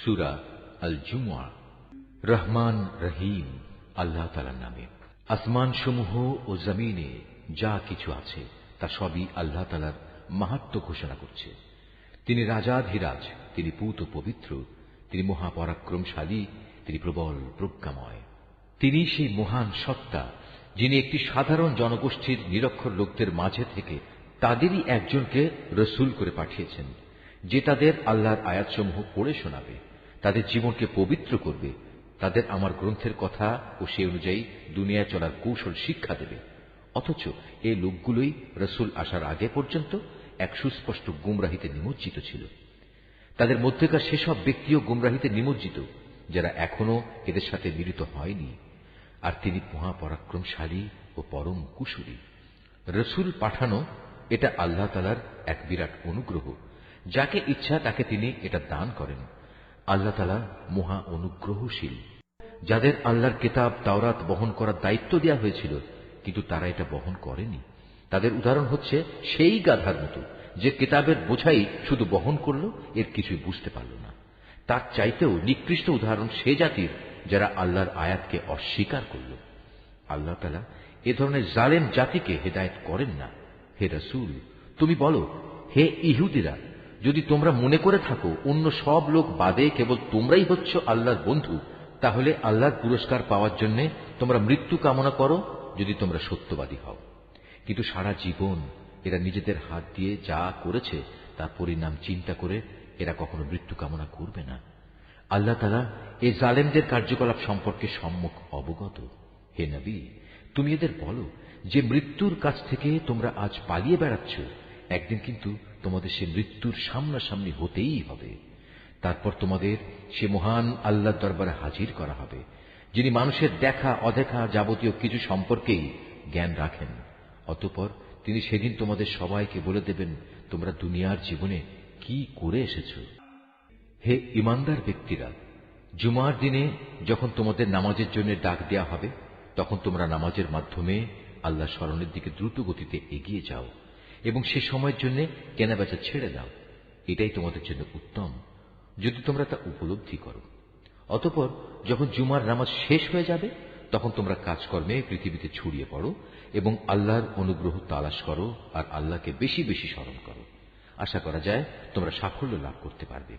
সূরা আল জুমআ। রহমান রহিম আল্লাহ তাআলার নামে। আসমান সমূহ ও জমিনে যা কিছু আছে তা সবই আল্লাহ তাআলার মাহাত্ম্য ঘোষণা করছে। তিনি রাজাধিরাজ, তিনি পূত পবিত্র, তিনি মহাপরাক্রমশালী, তিনি প্রবল প্রজ্ঞাময়। তিনি সেই মহান সত্তা যিনি একটি সাধারণ জনগোষ্ঠীর নিরক্ষর লোকদের মাঝে থেকে তাদেরই একজনকে রসূল করে পাঠিয়েছেন, যে তাদের আল্লাহর আয়াতসমূহ পড়ে শোনাবে, তাদের জীবনকে পবিত্র করবে, তাদের আমার গ্রন্থের কথা ও সে অনুযায়ী দুনিয়ায় চলার কৌশল শিক্ষা দেবে। অথচ এই লোকগুলোই রসূল আসার আগে পর্যন্ত এক সুস্পষ্ট গুমরাহিতে নিমজ্জিত ছিল। তাদের মধ্যেকার সেসব ব্যক্তিও গুমরাহিতে নিমজ্জিত যারা এখনো এদের সাথে মিলিত হয়নি। আর তিনি মহাপরাক্রমশালী ও পরম কুশলী। রসূল পাঠানো এটা আল্লাহ তাআলার এক বিরাট অনুগ্রহ। যাকে ইচ্ছা তাকে তিনি এটা দান করেন। আল্লাহ তাআলা মহা অনুগ্রহশীল। যাদের আল্লাহর কিতাব তাওরাত বহন করার দায়িত্ব দেওয়া হয়েছিল কিন্তু তারা এটা বহন করেনি, তাদের উদাহরণ হচ্ছে সেই গাধার মতো যে কিতাবের বোঝাই শুধু বহন করল, এর কিছুই বুঝতে পারল না। তার চাইতেও নিকৃষ্ট উদাহরণ সে জাতির যারা আল্লাহর আয়াতকে অস্বীকার করল। আল্লাহ তাআলা এ ধরনের জালেম জাতিকে হেদায়েত করেন না। হে রাসূল, তুমি বলো, হে ইহুদিরা, যদি তোমরা মনে করে থাকো অন্য সব লোক বাদে কেবল তোমরাই হচ্ছ আল্লাহর বন্ধু, তাহলে আল্লাহর পুরস্কার পাওয়ার জন্য তোমরা মৃত্যু কামনা করো যদি তোমরা সত্যবাদী হও। কিন্তু সারা জীবন এরা নিজেদের হাত দিয়ে যা করেছে তার পরিণাম চিন্তা করে এরা কখনো মৃত্যু কামনা করবে না। আল্লাহ তাআলা এই জালেমদের কার্যকলাপ সম্পর্কে সম্যক অবগত। হে নবী, তুমি এদের বলো যে মৃত্যুর কাছ থেকে তোমরা আজ পালিয়ে বেড়াচ্ছ, একদিন কিন্তু তোমাদের সে মৃত্যুর সামনাসামনি হতেই হবে। তারপর তোমাদের সে মহান আল্লাহর দরবারে হাজির করা হবে, যিনি মানুষের দেখা অদেখা যাবতীয় কিছু সম্পর্কেই জ্ঞান রাখেন। অতঃপর তিনি সেদিন তোমাদের সবাইকে বলে দেবেন তোমরা দুনিয়ার জীবনে কি করে এসেছ। হে ঈমানদার ব্যক্তিরা, জুমার দিনে যখন তোমাদের নামাজের জন্য ডাক দেয়া হবে, তখন তোমরা নামাজের মাধ্যমে আল্লাহ স্মরণের দিকে দ্রুত গতিতে এগিয়ে যাও এবং সে সময়ের জন্য কেনাবেচা ছেড়ে দাও। এটাই তোমাদের জন্য উত্তম, যদি তোমরা তা উপলব্ধি করো। অতঃপর যখন জুমার নামাজ শেষ হয়ে যাবে, তখন তোমরা কাজকর্মে পৃথিবীতে ছড়িয়ে পড়ো এবং আল্লাহর অনুগ্রহ তালাশ করো আর আল্লাহকে বেশি বেশি স্মরণ করো। আশা করা যায় তোমরা সাফল্য লাভ করতে পারবে।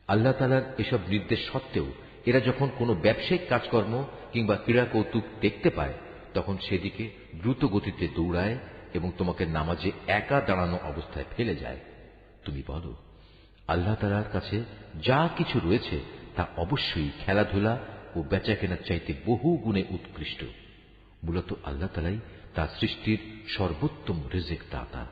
আল্লাহ তাআলার এসব নির্দেশ সত্ত্বেও এরা যখন কোনো ব্যবসায়িক কাজকর্ম কিংবা ক্রীড়া কৌতুক দেখতে পায়, তখন সেদিকে দ্রুত গতিতে দৌড়ায় এবং তোমাকে নামাজে একা দাঁড়ানো অবস্থায় ফেলে যায়। তুমি বলো, আল্লাহ তাআলার কাছে যা কিছু রয়েছে তা অবশ্যই খেলাধুলা ও বেচাকেনার চাইতে বহু গুণে উৎকৃষ্ট। মূলত আল্লাহ তাআলাই তার সৃষ্টির সর্বোত্তম রিজিক দাতা।